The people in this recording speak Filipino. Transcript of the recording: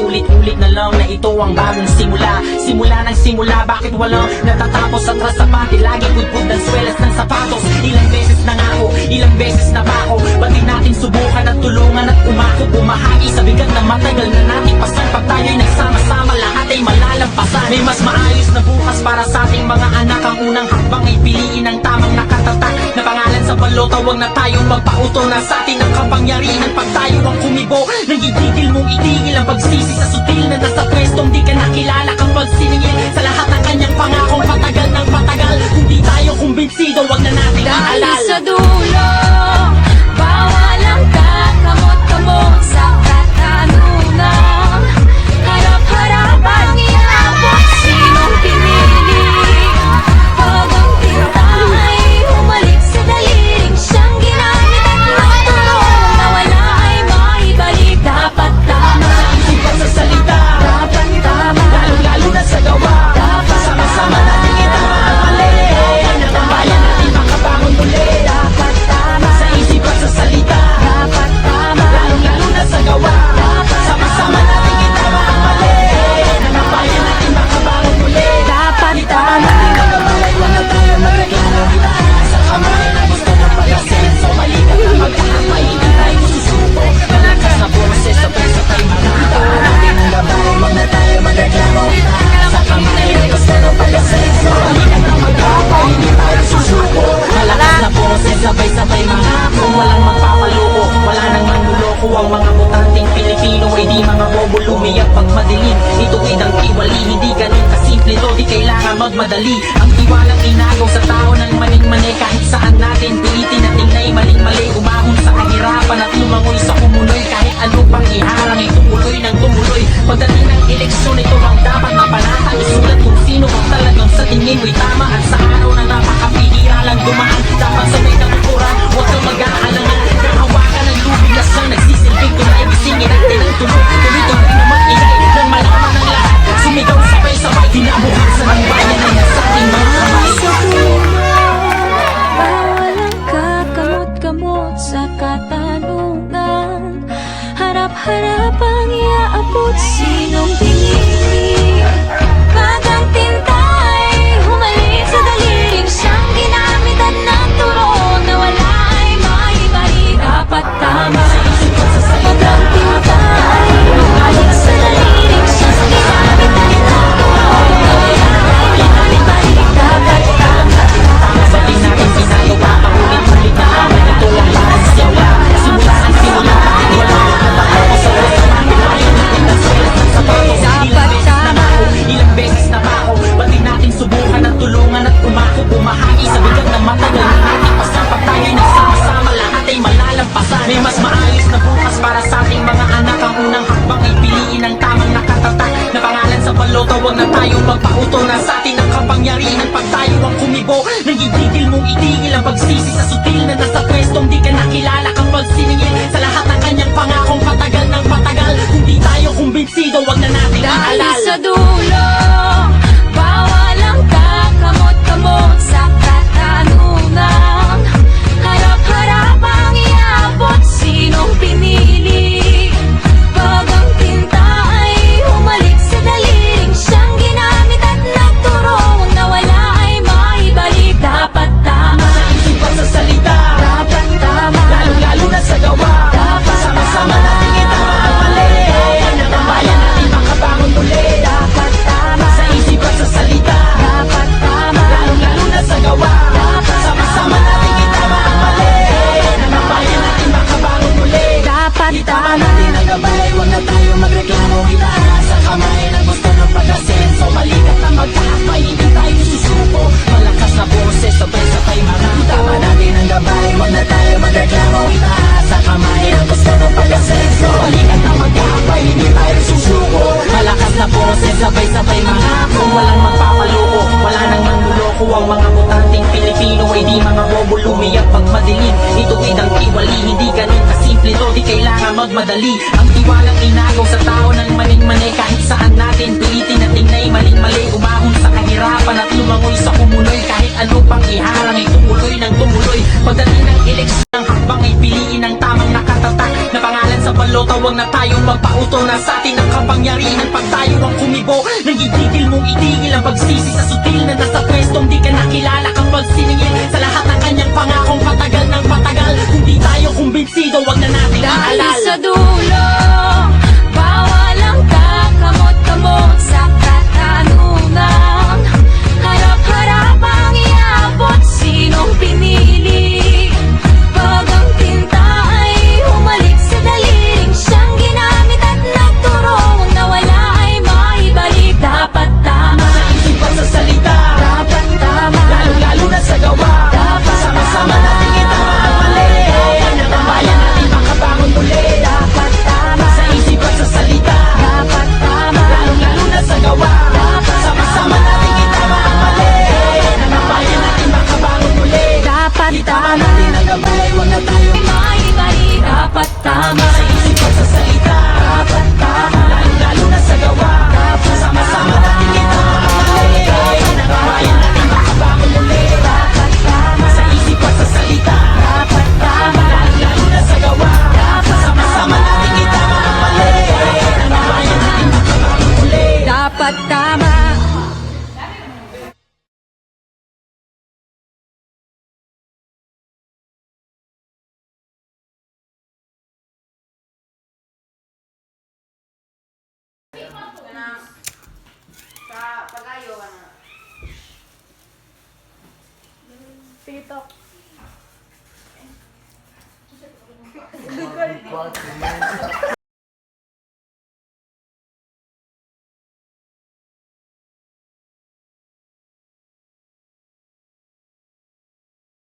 paulit-ulit na lang na ito ang bagong simula. Simula ng simula, bakit walang natatapos? Atras sa pati, lagi kudkod ng swelas ng sapatos. Ilang beses na nga ako, ilang beses na ba ako? Ba't di natin subukan at tulungan at umako? Bumahagi sa bigat na matagal na natin pasan. Pag tayo'y nagsama-sama, lahat ay malalampasan. May mas maayos na bukas para sa ating mga anak. Ang unang hakbang ay piliin ang tamang nakatatak na pangalan sa balota. Huwag na tayong magpauto na sa atin ang kapangyarihan. Pag tayo ang kumibo, nagigigil mong itigil ang pagsisi sa sutil na nasa pwestong di ka nakilala. Kapag siningil sa lahat ng kanyang pangakong patagal ng patagal. Kung di tayo kumbinsido, huwag na natin dahil aalala. sa dulo, bawal ang kakamot-kamot sa katanungan. Harap-harapan iabot sinong pinili. Pag ang tinta ay humalik sa daliling siyang ginamit at nagturoon na wala ay maibalik. Dapat tama, Isip at sa salita, dapat tama, lalong-lalo na sa gawa. dapat Sama-sama tama, natin itama ang mali. Ang bayan natin makabangon muli. dapat tama, Sa isip at sa salita, dapat tama, lalong-lalo na sa gawa. Sama-sama natin itama ang mali. Ang bayan natin makabangon muli. dapat tama. Nagabalay, wag na tayo magreklamo. Itaas sa kamay na gusto ng pag-asenso. Malikat na mag-aakbay, hindi tayo susuko. Malakas na boses, sabay-sabay marito. Natin ang gabay, wag na tayo magreklamo. Itaas sa kamay na gusto ng pag-asenso. Malikat na mag-aakbay, hindi tayo susuko. Malakas na boses, sabay-sabay marito. Walang magpapaloko, wala nang manluloko. Ang mga butanteng Pilipino ay di mga bobo lumiyak pag madilim. Ituwid ang tiwali, hindi ganun kasimple to. Di kailangan magmadali. Ang tiwalang inagaw sa tao ng maning-mani. Kahit saan natin pilitin na tingnay maling-mali. Umahon sa kahirapan at lumangoy sa kumuloy. Kahit ano pang iharang ay tumuloy ng tumuloy. Pagdating ng eleksyon, ito ang dapat mapanata. Isulat kung sino ang talagang sa tingin mo'y tama. At sa araw na napakapihira lang dumaan, dapat sabay kang ukuran, huwag kang mag-aalangan. Kahawakan ng lubig na siyang nagsisilbing tulay. Gisingin natin ang tulog, tuloy-tuloy na mag-ingay nang malaman ng lahat. Sumigaw sabay-sabay, kinabukasan ng bayan ay nasa ating mga kamay. Sa dulo, bawal ang kakamot-kamot sa katanungan. Harap-harapang iaabot sinong pinili. Pag ang tinta ay humalik sa daliling siyang ginamit at nagturoon na wala ay maibalik. Dapat tama, pag ang tinta ay humalik sa daliling siyang ginamit at nagturoon na wala ay maibalik. Dapat tama, Sa di natin ginagawa, paulit-ulit na lang. Ito ang parang simula. Simula ang simula, bakit wala na matapos sa rest ng mga bayan natin na swelas ng sapatos. Ilang beses na ba ako? Ba't di natin subukan at tulungan at umako? Bumahagi sa bigat na matagal na natin pasan. Pag tayo'y nagsama-sama, lahat ay malalampasan. May mas maayos na bukas para sa ating mga anak. Ang unang hakbang ay piliin ang tamang nakatatak na pangalan sa balota. Huwag na tayong magpauto na sa atin ang kapangyarihan. Pag tayo ang kumibo, nagigigil mong itigil ang pagsisi sa sutil na nasa pwestong di ka nakilala. Kapag siningil sa lahat ng kanyang pangakong patagal ng patagal. Kung di tayo kumbinsido, huwag na natin dahil aalala. sa dulo, bawal ang kakamot-kamot sa katanungan. Harap-harapang iabot sinong pinili. Pag ang tinta ay humalik sa daliling siyang ginamit at nagturoon na wala ay maibalik. Dapat tama, Isip at sa salita, dapat tama, lalong-lalo na sa gawa. dapat Sama-sama tama, natin itama ang mali. Ang bayan natin makabangon muli. dapat tama, Sa isip at sa salita, dapat tama, lalong-lalo na sa gawa. Sama-sama natin itama ang mali. Ang bayan natin makabangon muli. dapat Itama tama. natin ang gabay, huwag na tayo magreklamo. Itaas sa kamay na gusto ng pag-asenso. Malikat na mag-aakbay, hindi tayo susuko. Malakas na boses, sabay-sabay marito. Itama natin ang gabay, huwag na tayo magreklamo. Itaas sa kamay na gusto ng pag-asenso. Malikat na mag-aakbay, hindi tayo susuko. Malakas na boses, sabay-sabay marito. Walang magpapaloko, wala nang manluloko. Ang mga butanteng Pilipino ay di mga bobo lumiyak pag madilim. Ituwid ang tiwali, hindi ganun kasimple to. Di kailangan magmadali. Ang tiwalang inagaw sa tao ng maning-mani. Kahit saan natin pilitin na tingnay maling-mali. Umahon sa kahirapan at lumangoy sa kumuloy. Kahit ano pang iharang ay tumuloy ng tumuloy. Pagdating ng eleksyon, ang hakbang ay piliin ang tamang nakatatak na pangalan sa balota. Huwag na tayong magpauto na sa atin ang kapangyarihan. kumbinsido, wag na natin Dahil ihalal. sa dulo, bawal ang kakamot-kamot sa katanungan. Harap-harap ang iabot, sinong pinili? Pag ang tinta ay humalik sa daliling siyang ginamit at nagturo, ang nawala ay maibalik. Dapat tama, Sa isip at sa salita, dapat tama, lalo-lalo na sa gawa. dapat Sama-sama tama, natin itama ang mali. Ang bayan natin makabangon muli. dapat tama, Sa isip at sa salita, dapat tama, lalo-lalo na sa gawa. Sama-sama natin itama ang mali. Ang bayan natin makabangon muli. dapat Itama tama, natin ang gabay, wag na tayo maibalik. Dapat tama, sa isip at sa salita. dapat tama, Lalo na sa gawa. Sama-sama natin itama ang mali. Ang bayan natin makabangon muli. dapat tama, Sa isip at sa salita, dapat tama, lalo na sa gawa. Sama-sama natin itama ang mali. Ang bayan natin makabangon muli. dapat tama. Sa pag-ayo ka na. Tito.